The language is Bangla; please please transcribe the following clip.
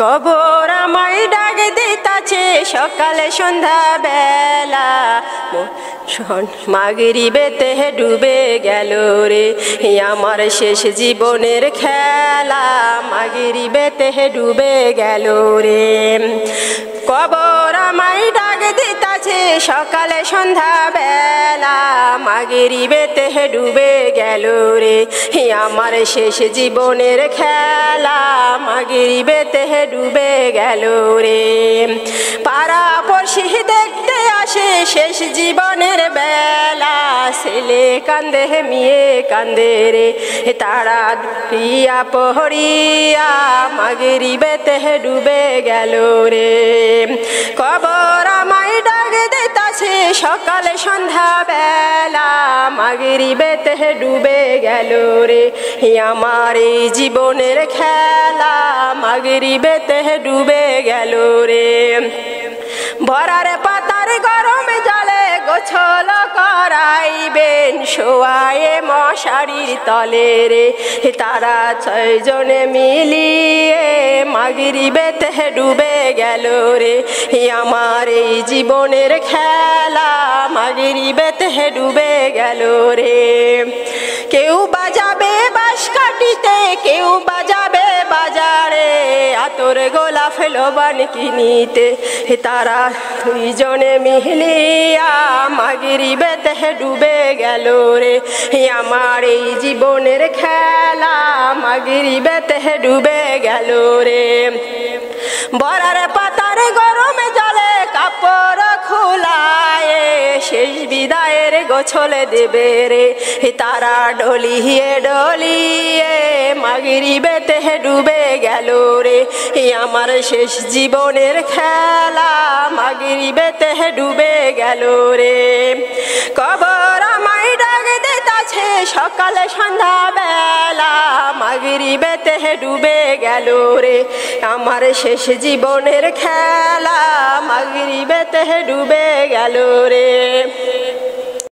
কবর আমায় ডাক দিতাছে সকালে সন্ধ্যা বেলা, মাগরিবেতে ডুবে গেল রে আমার শেষ জীবনের খেলা, মাগরিবেতে ডুবে গেল রে। কবর আমায় ডাক দিতাছে সকালে সন্ধ্যা বেলা, মাগরিবেতে ডুবে গেল রে আমার শেষ জীবনের খেলা, মাগরিবেতে ডুবে গেল রে। পাড়া পড়শি দেখতে আসে শেষ জীবনের বেলা, ছেলে কান্দে মেয়ে কান্দে রে তারা প্রিয়া পহরিয়া, মাগরিবেতে ডুবে গেল রে। কবর আমায় ডাক দিতাছে সকালে সন্ধ্যা বেলা, মাগরিবেতে ডুবে গেল রে আমার এই জীবনের খেলা, মাগরিবেতে ডুবে গেল রে। ভরার পাতার গরম জলে গোছল করাইবেন শোয়ায়ে মশারির তলে রে তারা 6 জনে মিলিয়ে, মাগরিবেতে ডুবে গেল রে আমার এই জীবনের খেলা, মাগরিবেতে ডুবে গেল রে। কেউ বাজাবে বাঁশকাঠিতে, কেউ বাজাবে বাজারে, আতর গোলাপ লোবান কিনিতে তারা 2 জনে মিলিয়া, মাগরিবেতে ডুবে গেল রে আমার এই জীবনের খেলা, মাগরিবেতে ডুবে গেল রে। বরার পাতার গরম জলে কাপড় খোলায় শেষ বিদায়ের গোছল দেবে রে তারা ডলিয়ে ডলিয়ে, মাগরিবেতে ডুবে গেল রে আমার শেষ জীবনের খেলা, মাগরিবেতে ডুবে গেল রে। কবর আমায় ডাক দিতাছে সকালে সন্ধ্যা বেলা, মাগরিবেতে ডুবে গেল রে আমার শেষ জীবনের খেলা, মাগরিবেতে ডুবে গেল রে।